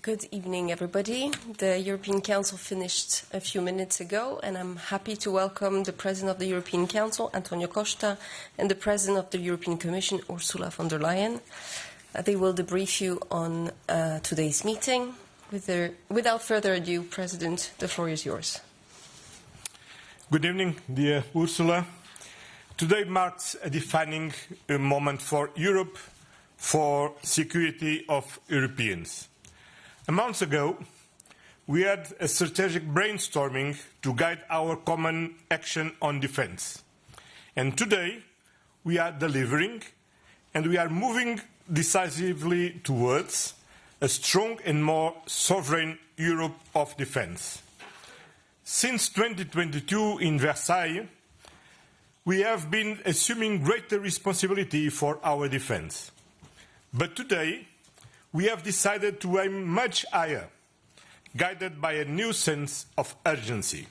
Good evening, everybody. The European Council finished a few minutes ago, and I'm happy to welcome the President of the European Council, Antonio Costa, and the President of the European Commission, Ursula von der Leyen. They will debrief you on today's meeting. Without further ado, President, the floor is yours. Good evening, dear Ursula. Today marks a defining moment for Europe, for security of Europeans. A month ago, we had a strategic brainstorming to guide our common action on defense. And today, we are delivering, and we are moving decisively towards a strong and more sovereign Europe of defense. Since 2022 in Versailles, we have been assuming greater responsibility for our defense. But today, we have decided to aim much higher, guided by a new sense of urgency.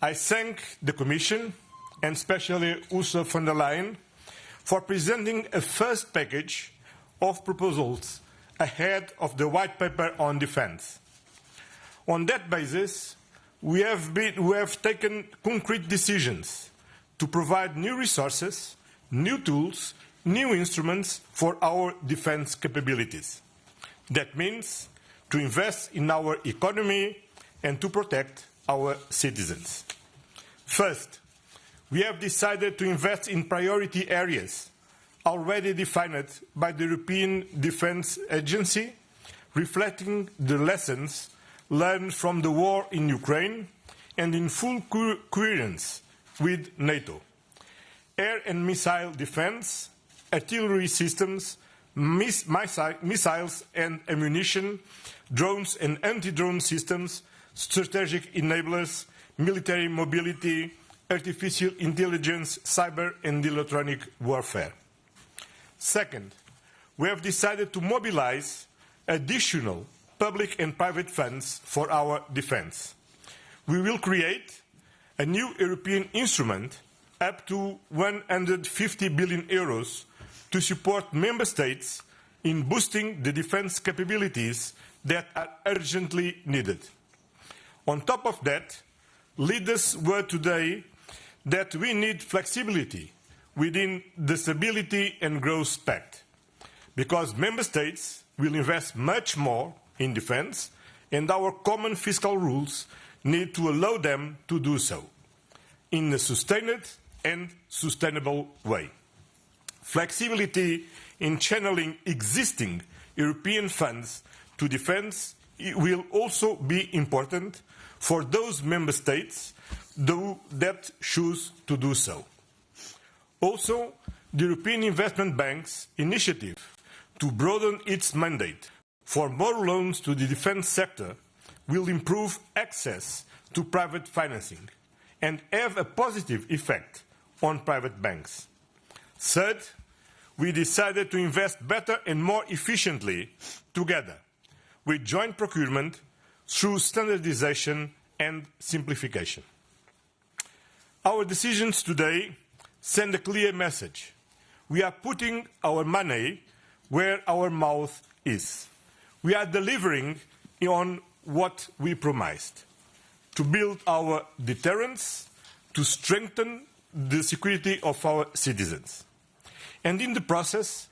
I thank the Commission, and especially Ursula von der Leyen, for presenting a first package of proposals ahead of the White Paper on Defence. On that basis, we have taken concrete decisions to provide new resources, new tools, new instruments for our defense capabilities. That means to invest in our economy and to protect our citizens. First, we have decided to invest in priority areas already defined by the European Defence Agency, reflecting the lessons learned from the war in Ukraine and in full coherence with NATO. Air and missile defense, artillery systems, missiles and ammunition, drones and anti-drone systems, strategic enablers, military mobility, artificial intelligence, cyber and electronic warfare. Second, we have decided to mobilize additional public and private funds for our defense. We will create a new European instrument up to 150 billion euros to support member states in boosting the defense capabilities that are urgently needed. On top of that, leaders were today that we need flexibility within the Stability and Growth Pact, because member states will invest much more in defense, and our common fiscal rules need to allow them to do so in a sustained and sustainable way. Flexibility in channeling existing European funds to defence will also be important for those member states that choose to do so. Also, the European Investment Bank's initiative to broaden its mandate for more loans to the defence sector will improve access to private financing and have a positive effect on private banks. Third, we decided to invest better and more efficiently together with joint procurement through standardization and simplification. Our decisions today send a clear message. We are putting our money where our mouth is. We are delivering on what we promised: to build our deterrence, to strengthen the security of our citizens, and in the process,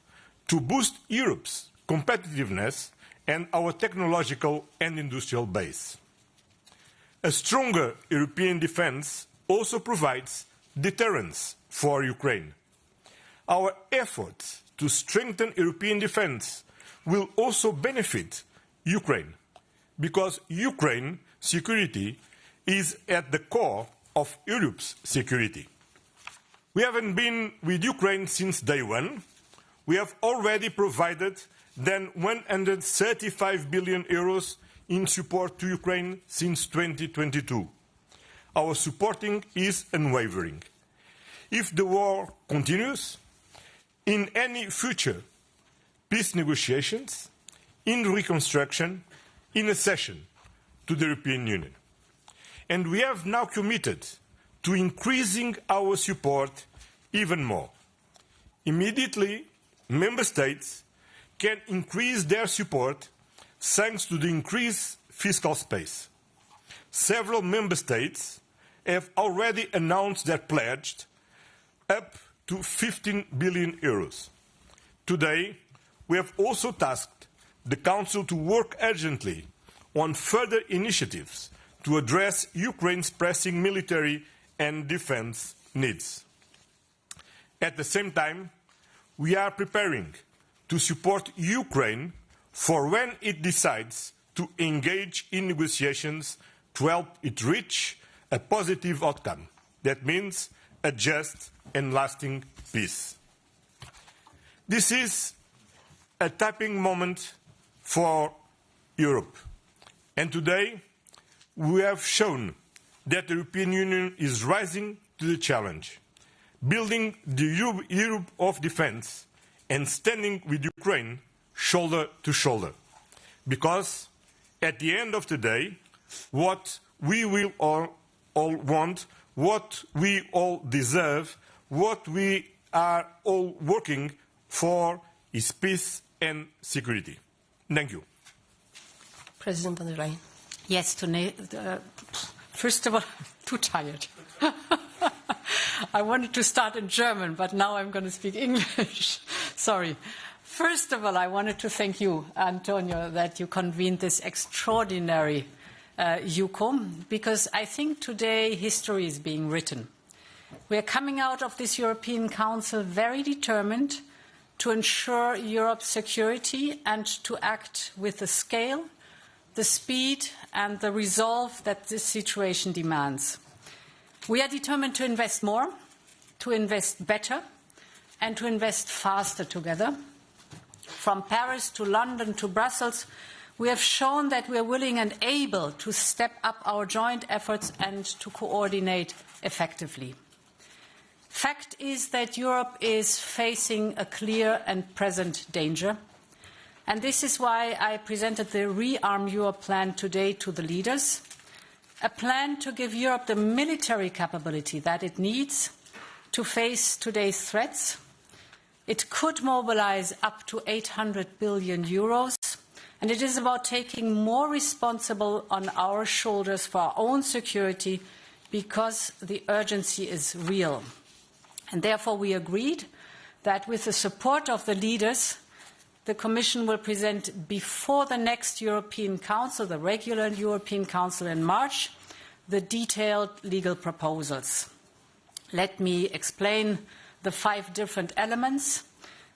to boost Europe's competitiveness and our technological and industrial base. A stronger European defence also provides deterrence for Ukraine. Our efforts to strengthen European defence will also benefit Ukraine, because Ukraine's security is at the core of Europe's security. We haven't been with Ukraine since day one. We have already provided then 135 billion euros in support to Ukraine since 2022. Our supporting is unwavering. If the war continues, in any future peace negotiations, in reconstruction, in accession to the European Union. And we have now committed to increasing our support even more. Immediately, member states can increase their support thanks to the increased fiscal space. Several member states have already announced their pledge up to 15 billion euros. Today, we have also tasked the Council to work urgently on further initiatives to address Ukraine's pressing military and defense needs. At the same time, we are preparing to support Ukraine for when it decides to engage in negotiations to help it reach a positive outcome. That means a just and lasting peace. This is a tipping moment for Europe. And today, we have shown that the European Union is rising to the challenge, building the Europe of defense and standing with Ukraine shoulder to shoulder. Because at the end of the day, what we will all want, what we all deserve, what we are all working for is peace and security. Thank you. President von der Leyen. Yes, first of all, too tired. I wanted to start in German, but now I'm going to speak English. Sorry. First of all, I wanted to thank you, Antonio, that you convened this extraordinary EUCOM, because I think today history is being written. We are coming out of this European Council very determined to ensure Europe's security and to act with the scale, the speed and the resolve that this situation demands. We are determined to invest more, to invest better, and to invest faster together. From Paris to London to Brussels, we have shown that we are willing and able to step up our joint efforts and to coordinate effectively. Fact is that Europe is facing a clear and present danger. And this is why I presented the Rearm Europe plan today to the leaders, a plan to give Europe the military capability that it needs to face today's threats. It could mobilize up to 800 billion euros, and it is about taking more responsibility on our shoulders for our own security because the urgency is real. And therefore we agreed that with the support of the leaders, the Commission will present before the next European Council, the regular European Council in March, the detailed legal proposals. Let me explain the 5 different elements.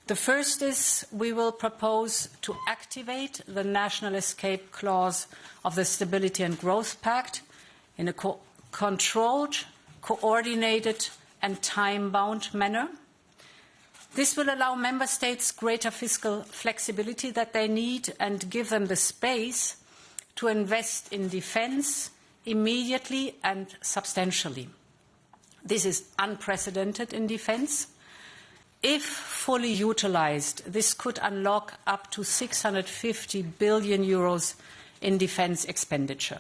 The first is we will propose to activate the national escape clause of the Stability and Growth Pact in a controlled, coordinated and time-bound manner. This will allow Member States greater fiscal flexibility that they need and give them the space to invest in defence immediately and substantially. This is unprecedented in defence. If fully utilised, this could unlock up to 650 billion euros in defence expenditure.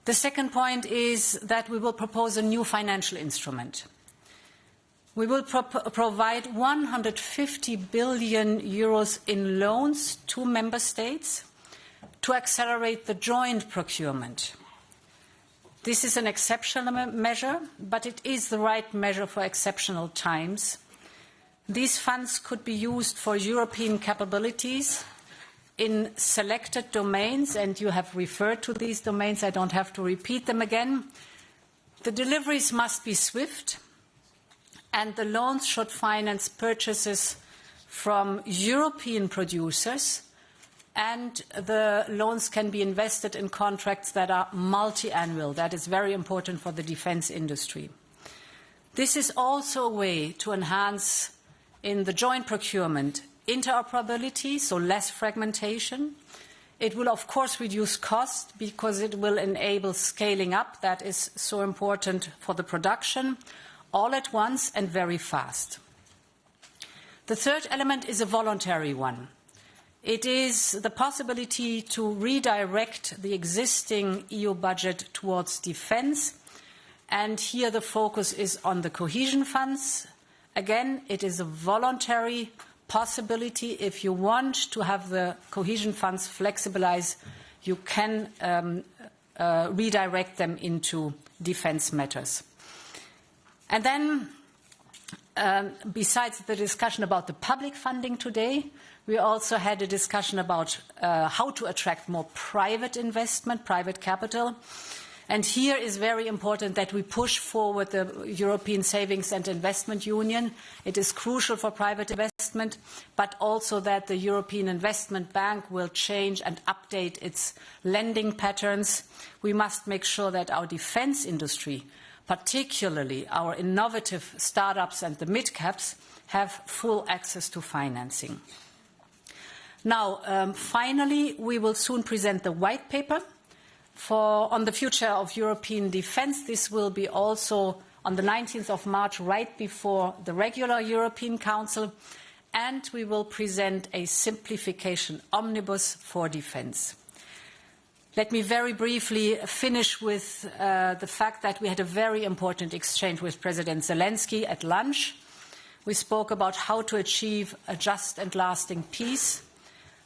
The second point is that we will propose a new financial instrument. We will provide 150 billion euros in loans to Member States to accelerate the joint procurement. This is an exceptional measure, but it is the right measure for exceptional times. These funds could be used for European capabilities in selected domains, and you have referred to these domains. I don't have to repeat them again. The deliveries must be swift, and the loans should finance purchases from European producers, and the loans can be invested in contracts that are multi-annual. That is very important for the defence industry. This is also a way to enhance in the joint procurement interoperability, so less fragmentation. It will, of course, reduce costs because it will enable scaling up. That is so important for the production, all at once and very fast. The third element is a voluntary one. It is the possibility to redirect the existing EU budget towards defence, and here the focus is on the cohesion funds. Again, it is a voluntary possibility. If you want to have the cohesion funds flexibilize, you can redirect them into defense matters. And then, besides the discussion about the public funding today, we also had a discussion about how to attract more private investment, private capital. And here is very important that we push forward the European Savings and Investment Union. It is crucial for private investment, but also that the European Investment Bank will change and update its lending patterns. We must make sure that our defense industry, particularly our innovative startups and the mid-caps, have full access to financing. Now, finally, we will soon present the white paper on the future of European defence. This will be also on the 19th of March, right before the regular European Council, and we will present a simplification omnibus for defence. Let me very briefly finish with the fact that we had a very important exchange with President Zelenskyy at lunch. We spoke about how to achieve a just and lasting peace.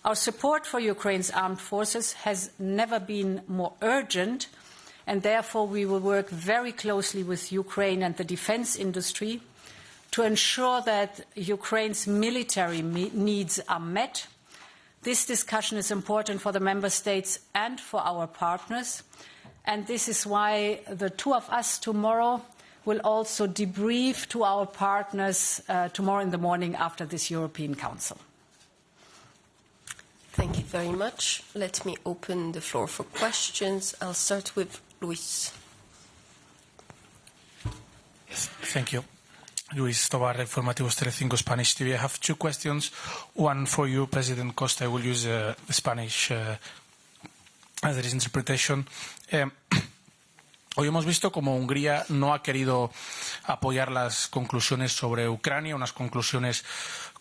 Our support for Ukraine's armed forces has never been more urgent, and therefore we will work very closely with Ukraine and the defence industry to ensure that Ukraine's military needs are met. This discussion is important for the Member States and for our partners, and this is why the two of us tomorrow will also debrief to our partners tomorrow in the morning after this European Council. Thank you very much. Let me open the floor for questions. I'll start with Luis. Thank you. Luis Tobar, Informativos Telecinco Spanish TV. I have two questions. One for you, President Costa. I will use the Spanish as there is interpretation. Hoy hemos visto como Hungría no ha querido apoyar las conclusiones sobre Ucrania, unas conclusiones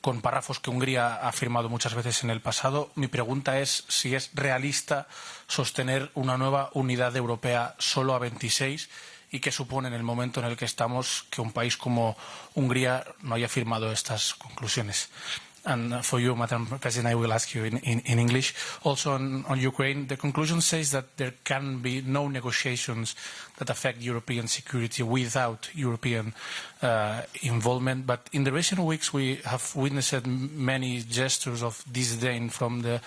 con párrafos que Hungría ha firmado muchas veces en el pasado. Mi pregunta es si es realista sostener una nueva unidad europea solo a 26 y qué supone en el momento en el que estamos que un país como Hungría no haya firmado estas conclusiones. And for you, Madam President, I will ask you in English. Also on Ukraine, the conclusion says that there can be no negotiations that affect European security without European involvement. But in the recent weeks, we have witnessed many gestures of disdain from the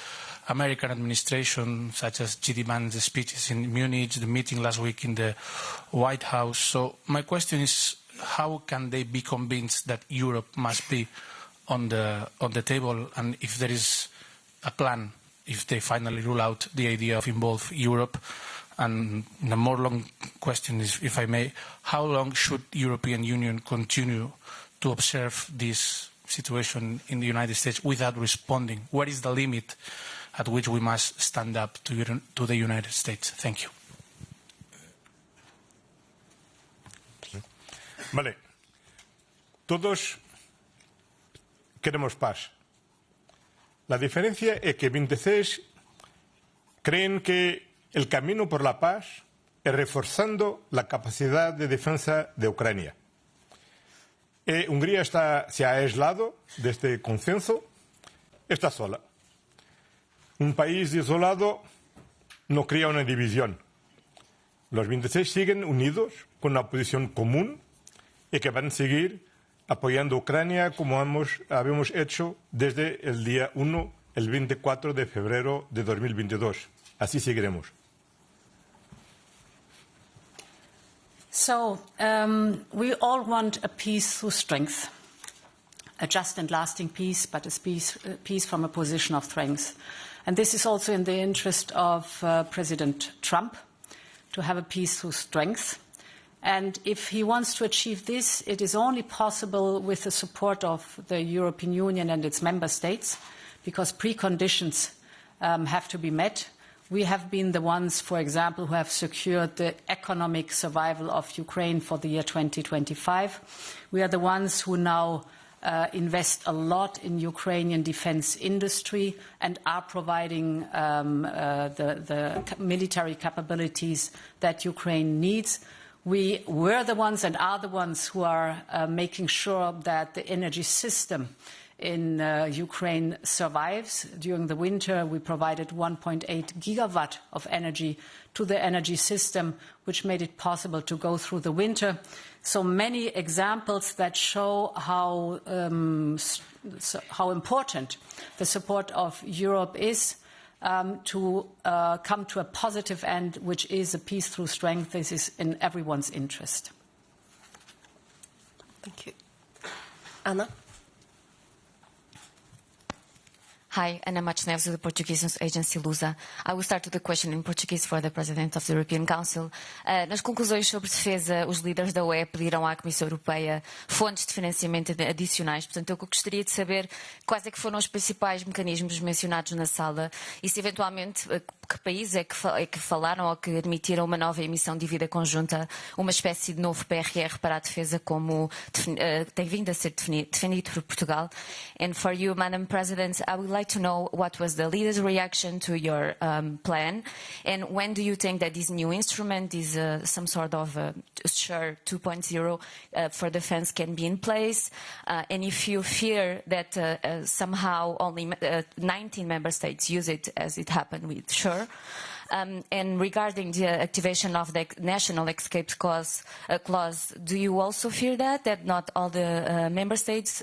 American administration, such as J.D. Vance's speeches in Munich, the meeting last week in the White House. So my question is, how can they be convinced that Europe must be on the table, and if there is a plan, if they finally rule out the idea of involve Europe? And the more long question is, if I may, how long should European Union continue to observe this situation in the United States without responding? What is the limit at which we must stand up to the United States? Thank you. Vale. Todos queremos paz. La diferencia es que 26 creen que el camino por la paz es reforzando la capacidad de defensa de Ucrania. Hungría se ha aislado de este consenso, está sola. Un país isolado no crea una división. Los 26 siguen unidos con una posición común y que van a seguir apoyando a Ucrania como habíamos hecho desde el día 1, el 24 de febrero de 2022. Así seguiremos. So, we all want a peace through strength, a just and lasting peace, but a peace from a position of strength. And this is also in the interest of President Trump, to have a peace through strength. And if he wants to achieve this, it is only possible with the support of the European Union and its member states, because preconditions have to be met. We have been the ones, for example, who have secured the economic survival of Ukraine for the year 2025. We are the ones who now invest a lot in Ukrainian defense industry and are providing the military capabilities that Ukraine needs. We were the ones and are the ones who are making sure that the energy system in Ukraine survives. During the winter, we provided 1.8 gigawatt of energy to the energy system, which made it possible to go through the winter. So many examples that show how important the support of Europe is to come to a positive end, which is a peace through strength. This is in everyone's interest. Thank you. Ana? Hi, Ana Matos Neves of the Portuguese news agency Lusa. I will start with a question in Portuguese for the President of the European Council. Nas conclusões sobre defesa, os líderes da UE pediram à Comissão Europeia fontes de financiamento adicionais. Portanto, eu gostaria de saber quais é que foram os principais mecanismos mencionados na sala e se eventualmente que países é que falaram ou que admitiram uma nova emissão de dívida conjunta, uma espécie de novo PRR para a defesa como tem vindo a ser defendido por Portugal. And for you, Madam President, I would like to know what was the leaders' reaction to your plan, and when do you think that this new instrument, is some sort of SURE 2.0 for defense can be in place, and if you fear that somehow only 19 member states use it as it happened with SURE. And regarding the activation of the national escape clause, do you also fear that not all the member states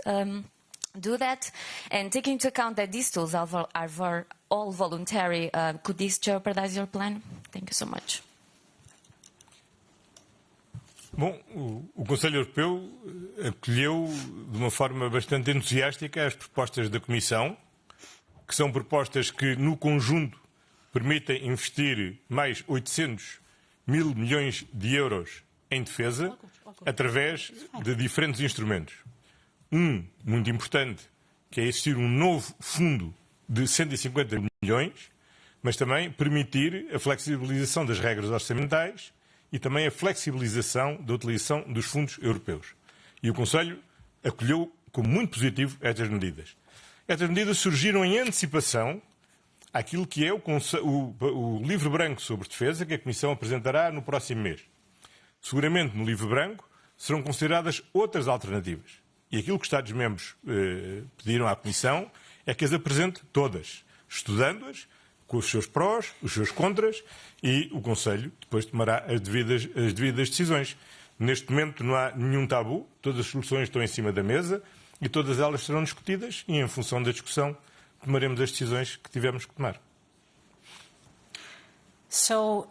do that? And taking into account that these tools are all voluntary, could this jeopardize your plan? Thank you so much. Bom, o Conselho Europeu acolheu de uma forma bastante entusiástica as propostas da Comissão, que são propostas que, no conjunto, permitem investir mais 800 mil milhões de euros em defesa através de diferentes instrumentos. Muito importante, que é existir um novo fundo de 150 milhões, mas também permitir a flexibilização das regras orçamentais e também a flexibilização da utilização dos fundos europeus. E o Conselho acolheu como muito positivo estas medidas. Estas medidas surgiram em antecipação àquilo que é o livro branco sobre defesa que a Comissão apresentará no próximo mês. Seguramente no livro branco serão consideradas outras alternativas. E aquilo que os Estados-membros pediram à Comissão é que as apresente todas, estudando-as, com os seus prós, os seus contras, e o Conselho depois tomará as devidas decisões. Neste momento não há nenhum tabu, todas as soluções estão em cima da mesa e todas elas serão discutidas e, em função da discussão, tomaremos as decisões que tivermos que tomar. So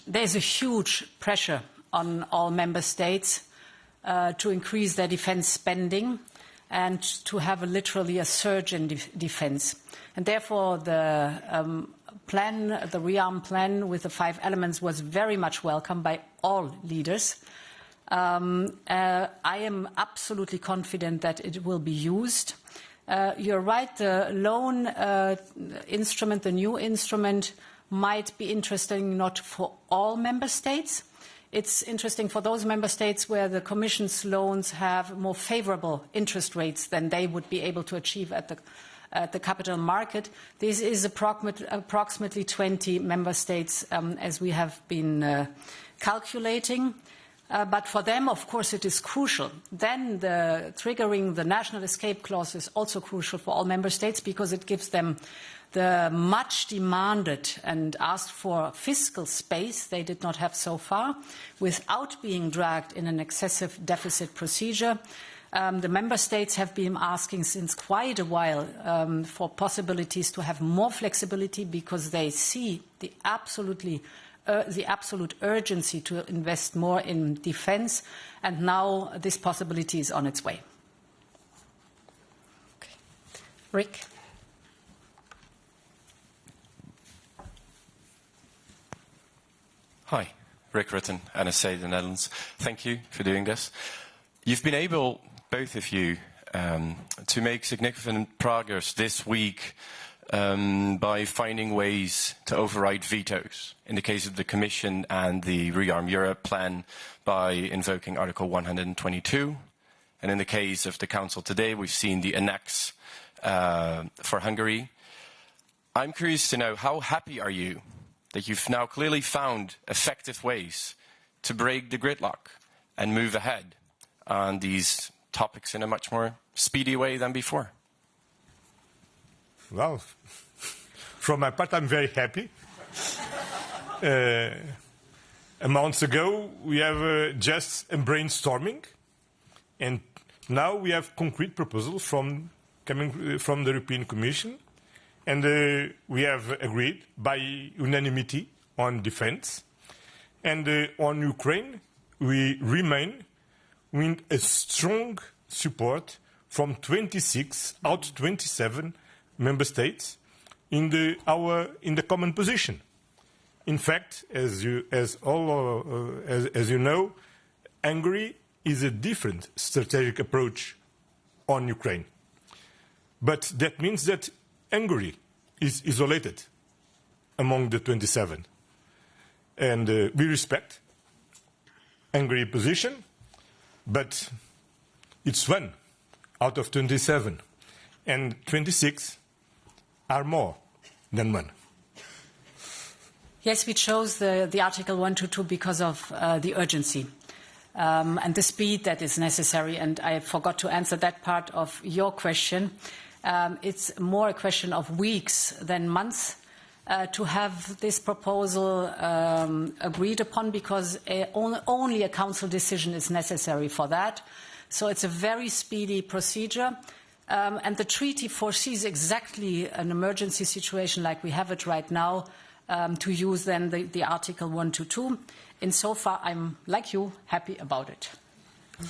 there's a huge pressure on all member states to increase their defense spending and to have literally a surge in defense. And therefore the plan, the rearm plan with the 5 elements was very much welcomed by all leaders. I am absolutely confident that it will be used. You're right, the loan instrument, the new instrument, might be interesting not for all member states. It's interesting for those member states where the Commission's loans have more favorable interest rates than they would be able to achieve at the capital market. This is approximately 20 member states, as we have been calculating. But for them, of course, it is crucial. Then triggering the national escape clause is also crucial for all member states because it gives them the much demanded and asked for fiscal space they did not have so far without being dragged in an excessive deficit procedure. The member states have been asking since quite a while for possibilities to have more flexibility because they see the absolute urgency to invest more in defense, and now this possibility is on its way. Okay. Rick? Hi, Rick Rutten, NSA, the Netherlands. Thank you for doing this. You've been able, both of you, to make significant progress this week by finding ways to override vetoes in the case of the Commission and the Rearm Europe plan by invoking Article 122. And in the case of the Council today, we've seen the annex for Hungary. I'm curious to know, how happy are you that you've now clearly found effective ways to break the gridlock and move ahead on these topics in a much more speedy way than before? Well, from my part, I'm very happy. A month ago, we have just a brainstorming, and now we have concrete proposals coming from the European Commission, and we have agreed by unanimity on defense. And on Ukraine, we remain with a strong support from 26 out of 27 member states in the common position. In fact, as you know, Hungary is a different strategic approach on Ukraine. But that means that Hungary is isolated among the 27. And we respect Hungary's position, but it's one out of 27. And 26 are more than one. Yes, we chose the Article 122 because of the urgency and the speed that is necessary. And I forgot to answer that part of your question. It's more a question of weeks than months to have this proposal agreed upon, because only a council decision is necessary for that. So it's a very speedy procedure. And the treaty foresees exactly an emergency situation like we have it right now, to use then the Article 122. Insofar, I'm, like you, happy about it. Okay.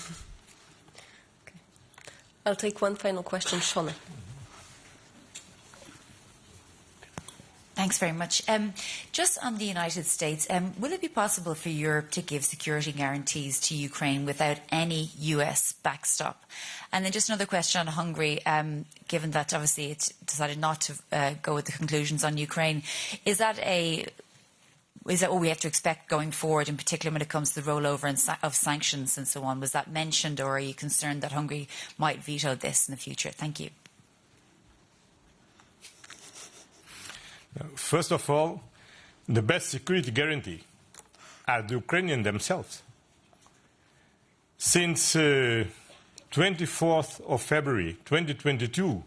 I'll take one final question, Shona. Thanks very much. Just on the United States, will it be possible for Europe to give security guarantees to Ukraine without any US backstop? And then just another question on Hungary, given that obviously it decided not to go with the conclusions on Ukraine. Is that what we have to expect going forward, in particular when it comes to the rollover of sanctions and so on? Was that mentioned, or are you concerned that Hungary might veto this in the future? Thank you. First of all, the best security guarantee are the Ukrainians themselves. Since 24th of February 2022,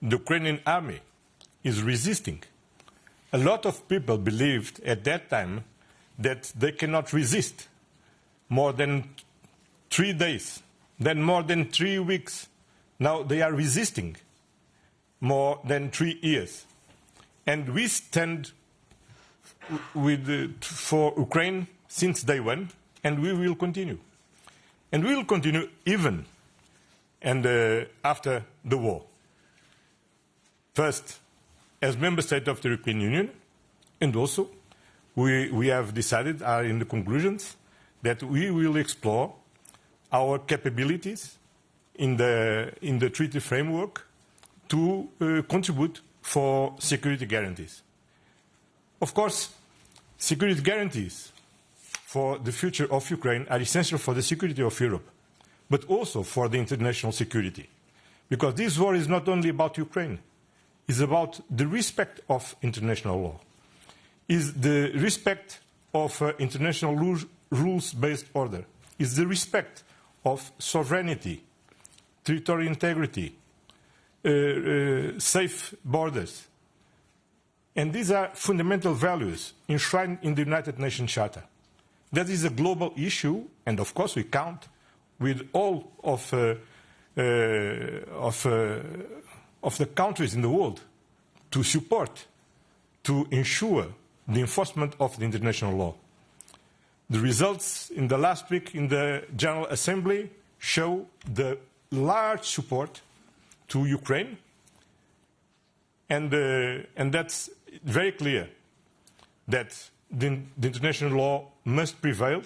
the Ukrainian army is resisting. A lot of people believed at that time that they cannot resist more than 3 days, then more than 3 weeks. Now they are resisting more than 3 years. And we stand for Ukraine since day one, and we will continue. And we will continue even after the war. First, as member state of the European Union, and also we have decided, are in the conclusions, that we will explore our capabilities in the treaty framework to contribute for security guarantees. Of course, security guarantees for the future of Ukraine are essential for the security of Europe, but also for the international security. Because this war is not only about Ukraine, it's about the respect of international law, it's the respect of international rules-based order, it's the respect of sovereignty, territorial integrity, safe borders. And these are fundamental values enshrined in the United Nations Charter. That is a global issue, and of course we count with all of the countries in the world to support, to ensure the enforcement of the international law. The results in the last week in the General Assembly show the large support to Ukraine, and that's very clear that the international law must prevail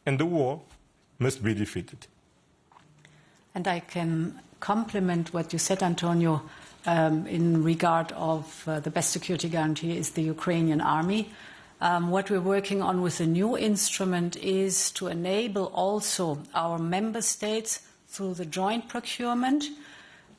and the war must be defeated. And I can complement what you said, Antonio, in regard of the best security guarantee is the Ukrainian army. What we're working on with the new instrument is to enable also our member states through the joint procurement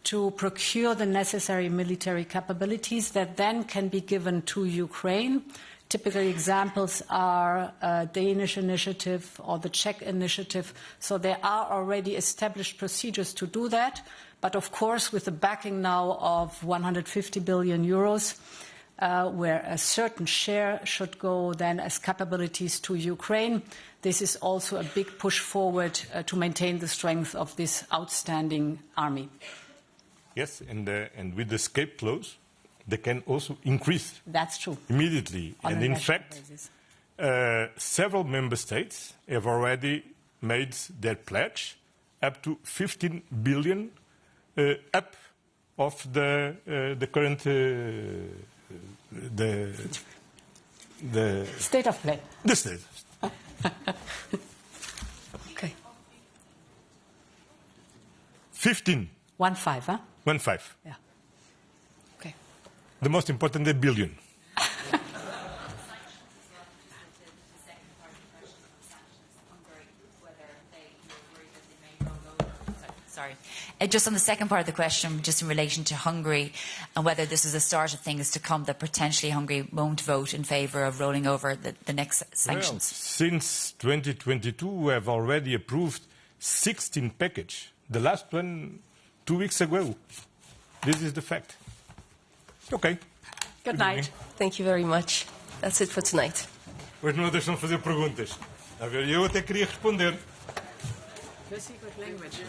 to procure the necessary military capabilities that then can be given to Ukraine Typical examples are Danish initiative or the Czech initiative. So there are already established procedures to do that. But of course, with the backing now of 150 billion euros, where a certain share should go then as capabilities to Ukraine, this is also a big push forward to maintain the strength of this outstanding army. Yes, and with the escape clause, they can also increase. That's true. Immediately. And in fact, several member states have already made their pledge up to 15 billion up of the current the state of play. The state. Okay. 15, huh? 15. Yeah. Okay. The most important, the billion. Sorry. Just on the second part of the question, just in relation to Hungary and whether this is a start of things to come, that potentially Hungary won't vote in favour of rolling over the next sanctions. Well, since 2022, we have already approved 16 packages. The last one 2 weeks ago. This is the fact. Okay. Good night. Thank you very much. That's it for tonight. Hoje não deixam fazer perguntas. A ver, eu até queria responder. The secret language.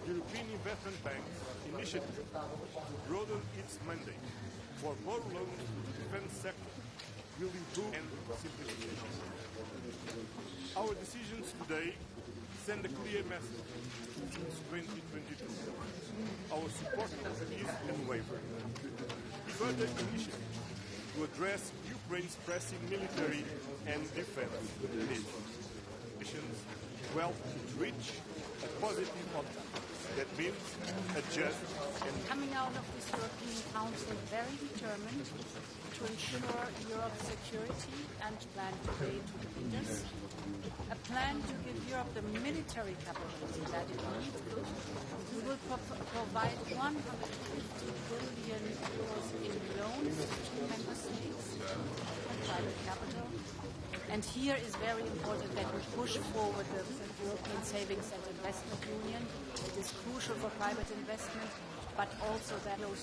European Investment Bank's initiative broaden its mandate for more loans to the defense sector will improve and simplification. Our decisions today send a clear message. Since 2022, our support is unwavering. Further initiatives to address Ukraine's pressing military and defense needs. Nations well to reach a positive outcome. That means a just and Coming out of this European Council very determined to ensure Europe's security and plan today to the leaders. A plan to give Europe the military capability that it needs. We will provide 150 billion euros in loans to member states and private capital. And here is very important that we push forward the European Savings and Investment Union. It is crucial for private investment, but also that those